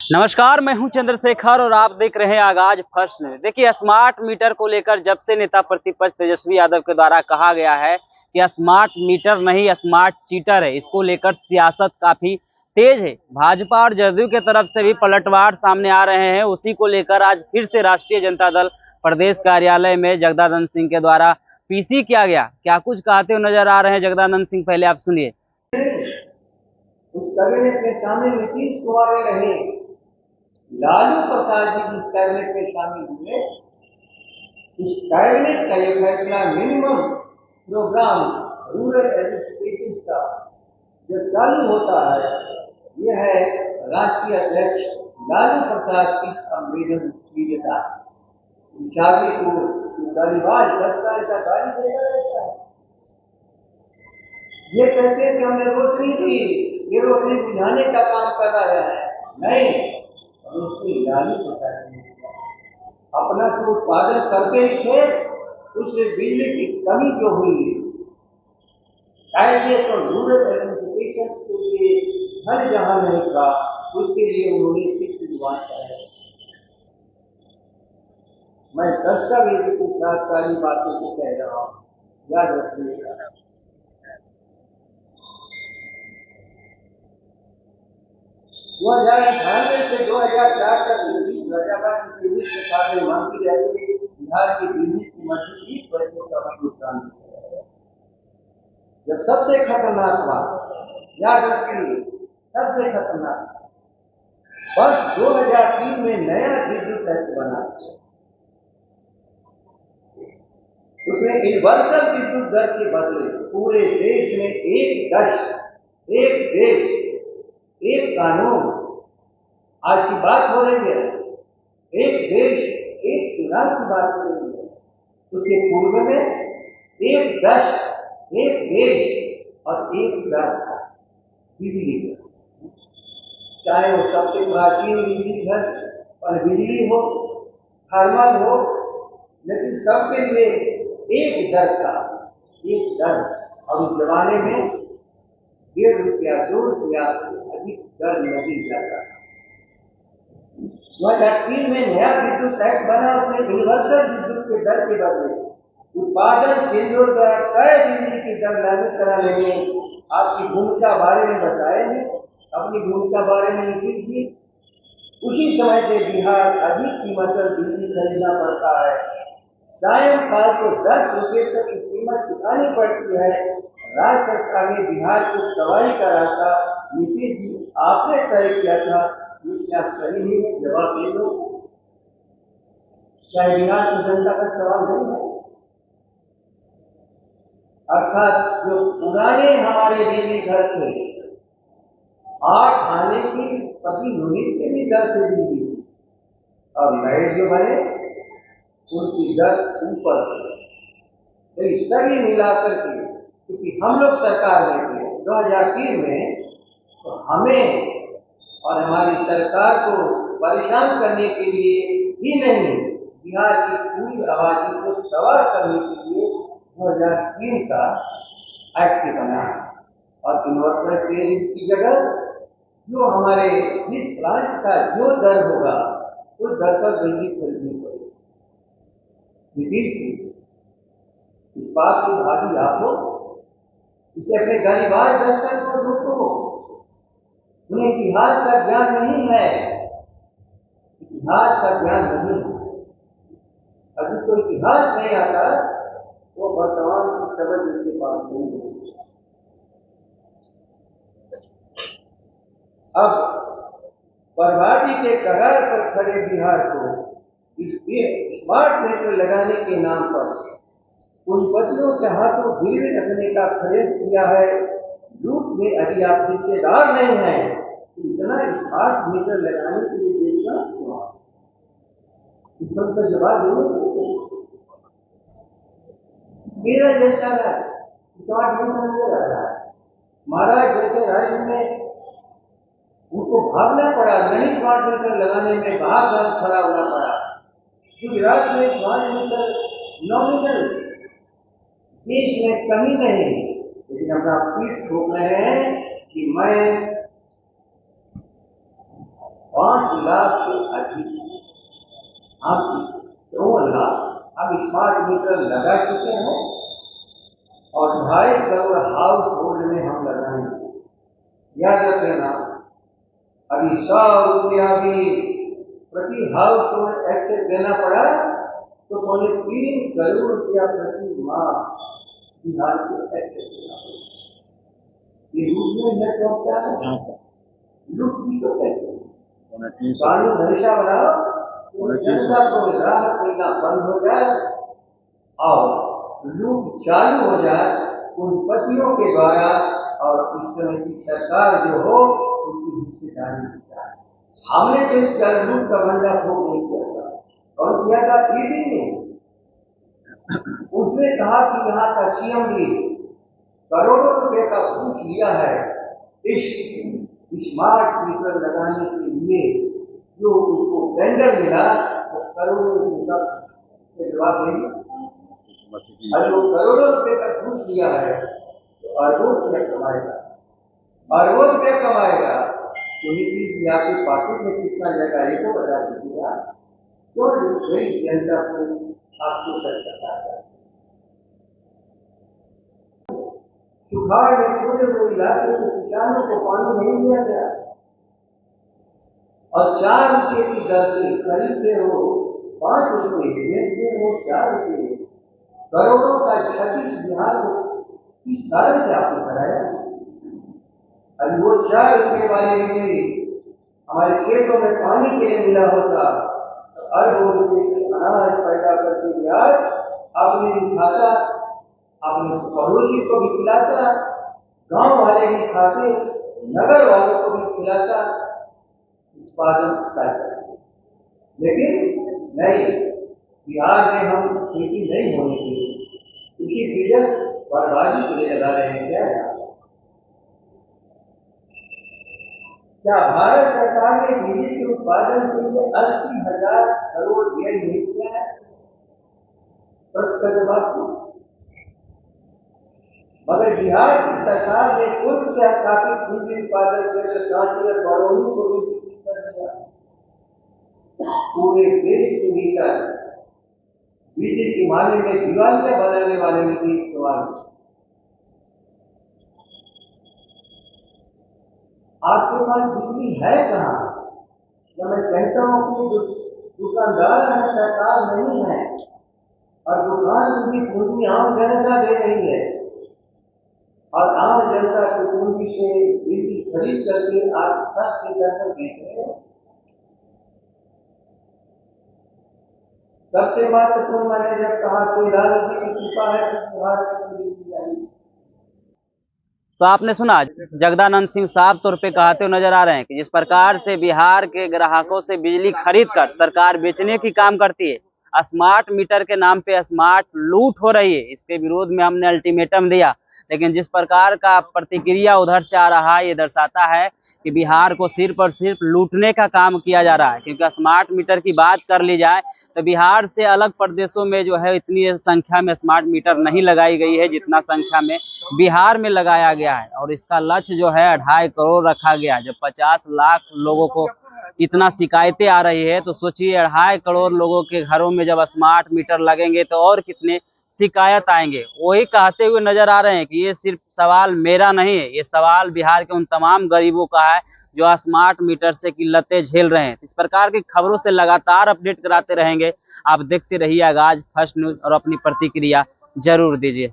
नमस्कार, मैं हूं चंद्रशेखर और आप देख रहे हैं आगाज फर्स्ट न्यूज। देखिए, स्मार्ट मीटर को लेकर जब से नेता प्रतिपक्ष तेजस्वी यादव के द्वारा कहा गया है कि स्मार्ट मीटर नहीं स्मार्ट चीटर है, इसको लेकर सियासत काफी तेज है। भाजपा और जदयू के तरफ से भी पलटवार सामने आ रहे हैं। उसी को लेकर आज फिर से राष्ट्रीय जनता दल प्रदेश कार्यालय में जगदानंद सिंह के द्वारा पीसी किया गया। क्या कुछ कहते हुए नजर आ रहे हैं जगदानंद सिंह, पहले आप सुनिए। उस कैबिनेट में शामिल नीतीश कुमार रहे, लालू प्रसाद जी जिस कैबिनेट में शामिल हुए, उस कैबिनेट का यह फैसला मिनिमम प्रोग्राम रूरल एजुकेशन का जो चालू होता है, यह है राष्ट्रीय अध्यक्ष लालू प्रसाद की संवेदनशीलता। शादी को गालीबाज करता है, गाली देता रहता है। ये कहते हैं कि हमने रोशनी दी, ये रोशनी बुझाने का काम कर रहा है। नहीं, रोशनी लालू प्रसाद ने अपना तो उत्पादन करते ही थे, उससे बिजली की कमी जो हुई, कायदे तो रूरल एजुकेशन के लिए हर जहां नहीं था, उसके लिए उन्होंने शिक्षा निर्माण कराया। मैं दस्तावेज के साथ सारी बातों को कह रहा हूँ, याद रखिएगा। 2098 से 2004 तक सरकार ने मांग की जाती है बिहार की बिजली की मजबूती 20% का नुकसान। जब सबसे खतरनाक बात याद रखिए, सबसे खतरनाक वर्ष 2003 में नया विद्युत एक्ट बना, उसमें यूनिवर्सल विद्युत दर के बदले पूरे देश में एक देश एक कानून। आज की बात हो रही है, एक देश एक चुनाव की बात हो रही है। उसके पूर्व में एक देश और एक दर बिजली, चाहे वो सबसे प्राचीन बिजली घर और बिजली हो, थर्मल हो, लेकिन सबके लिए एक दर था, एक दर। और उस जमाने में 1.5 रुपया 2 रुपया अधिक दर नहीं जाता। 2003 में नया विद्युत एक्ट बना, उसमें यूनिवर्सल विद्युत के दर के बदले उत्पादन केंद्रों द्वारा तय बिजली की दर लागू कराने में आपकी भूमिका बारे में बताएंगे, अपनी भूमिका बारे में लिखिए। उसी समय से बिहार अधिक कीमत पर बिजली खरीदना पड़ता है। सायंकाल को 10 रुपये तक की कीमत चुकानी पड़ती है। राज्य सरकार ने बिहार को दवाई का रास्ता नीतीश जी आपने तय किया था, ये क्या सही है? जवाब दे दो। क्या बिहार की जनता का सवाल नहीं है? अर्थात जो पुराने हमारे बिजली घर थे, 8 आने की प्रति यूनिट के भी दर से बिजली, और नए जो बने उनकी दर ऊपर थे। सभी मिलाकर के, क्योंकि हम लोग सरकार में थे 2003 में, तो हमें और हमारी सरकार को परेशान करने के लिए ही नहीं, बिहार की पूरी आबादी को सवार करने के लिए 2003 का एक्ट बना। और यूनिवर्सल क्लियरेंस की जगह जो हमारे जिस प्लांट का जो दर होगा, उस दर पर बिजली खरीदनी पड़ेगी। इस बात की भागी आप हो, इसे अपने गालीबाज दस्तर को रोको। उन्हें इतिहास का ज्ञान नहीं है, इतिहास का ज्ञान नहीं है। अभी तो इतिहास नहीं आता, वो वर्तमान की समझ उनके पास नहीं है। अब बर्बादी के कगार पर खड़े बिहार को स्मार्ट मीटर लगाने के नाम पर पूंजीपतियों के हाथों गिरवी रखने का प्रयास किया है। लूट में अभी आप हिस्सेदार नहीं हैं, इतना स्मार्ट मीटर लगाने के लिए देखना हुआ, इस पर तो जवाब जरूर। मेरा जैसा स्मार्ट मीटर नजर आ रहा है, महाराज जैसे राज्य में उनको भागना पड़ा, नहीं स्मार्ट मीटर लगाने में बाहर खड़ा होना पड़ा। गुजरात में स्मार्ट मीटर नॉमिनल देश में कहीं नहीं, लेकिन अपना पीठ ठोक रहे हैं कि मैं 5 लाख से अधिक, आपकी 54 लाख अब स्मार्ट मीटर लगा चुके हैं और 2.5 करोड़ हाउस होल्ड में हम लगाएंगे। याद रख लेना, अभी 100 रुपया भी प्रति हाउस होल्ड एक्सेस देना पड़ा तो 3 करोड़ रुपया प्रति माह बिहार को एक्सेस देना पड़ा। ये लूट में है तो क्या है, लूट भी तो कहते हैं। कानून हमेशा बनाओ, जनता को राहत मिलना बंद हो जाए और लूट चालू हो जाए पूंजीपतियों के द्वारा, और इस तरह की सरकार जो हो उसकी हिस्सेदारी होता है। हमने तो इस जल लूट का भंडाफोड़ नहीं किया था, और किया था ईडी ने। उसने कहा कि यहाँ का सीएम भी करोड़ों रुपए का घूस लिया है इस स्मार्ट मीटर लगाने के लिए, जो उसको टेंडर मिला वो करोड़ों रुपए का जवाब देंगे। अरे वो करोड़ों रुपए का घूस लिया है तो अरबों रुपया कमाएगा, अरबों रुपया कमाएगा। तो नीतीश जी आपकी पार्टी में कितना जगह है तो बता दीजिए आप, क्यों गरीब जनता को आपको सरकार है। सुखाड़ में पूरे इलाके के किसानों को पानी नहीं दिया गया और 4 रुपये की दर से खरीदते हो 5 रुपये, बेचते हो 4 रुपये। करोड़ों का क्षति बिहार को किस कारण से आपने कराया? अभी वो 4 रुपये वाले भी हमारे खेतों में पानी के लिए मिला होता तो अरबों रुपये के अनाज पैदा करके बिहार आपने खाता, अपने पड़ोसी को भी खिलाता, गांव वाले भी खाते, नगर वालों को भी खिलाता, उत्पादन करता। लेकिन नहीं, बिहार में हम खेती नहीं होने की इसी डीजल बर्बादी के लिए लगा रहे हैं। क्या भारत सरकार ने बिजली के उत्पादन के लिए 80,000 करोड़ व्यय नहीं किया है? प्रश्न का जवाब, मगर बिहार की सरकार ने खुद से स्थापित बिजली उत्पादन केंद्र कांची और बरौनी को भी विकसित कर दिया। पूरे देश के भीतर बिजली के मामले में दिवालिया बनाने वाले नीतीश कुमार, आपके पास बिजली है कहाँ? जब मैं कहता हूँ कि दुकानदार है, सरकार नहीं है, और दुकान की पूंजी आम जनता दे रही है, और आम जनता की पूंजी से बिजली खरीद करके आप सस्ते दर पर बेच रहे हैं। सबसे महत्वपूर्ण मैंने जब कहा कि राजनीति की कृपा है तो बिहार में बिजली आई। तो आपने सुना, जगदानंद सिंह साफ तौर पे कहते हुए नजर आ रहे हैं कि जिस प्रकार से बिहार के ग्राहकों से बिजली खरीद कर सरकार बेचने की काम करती है, स्मार्ट मीटर के नाम पे स्मार्ट लूट हो रही है, इसके विरोध में हमने अल्टीमेटम दिया। लेकिन जिस प्रकार का प्रतिक्रिया उधर से आ रहा है, ये दर्शाता है कि बिहार को सिर्फ और सिर्फ लूटने का काम किया जा रहा है। क्योंकि स्मार्ट मीटर की बात कर ली जाए तो बिहार से अलग प्रदेशों में जो है इतनी संख्या में स्मार्ट मीटर नहीं लगाई गई है जितना संख्या में बिहार में लगाया गया है। और इसका लक्ष्य जो है 2.5 करोड़ रखा गया है। जब 50 लाख लोगों को इतना शिकायतें आ रही है तो सोचिए 2.5 करोड़ लोगों के घरों में जब स्मार्ट मीटर लगेंगे तो और कितने शिकायत आएंगे। वही कहते हुए नजर आ रहे हैं कि ये सिर्फ सवाल मेरा नहीं है, ये सवाल बिहार के उन तमाम गरीबों का है जो स्मार्ट मीटर से किल्लतें झेल रहे हैं। इस प्रकार की खबरों से लगातार अपडेट कराते रहेंगे। आप देखते रहिए आगाज फर्स्ट न्यूज और अपनी प्रतिक्रिया जरूर दीजिए।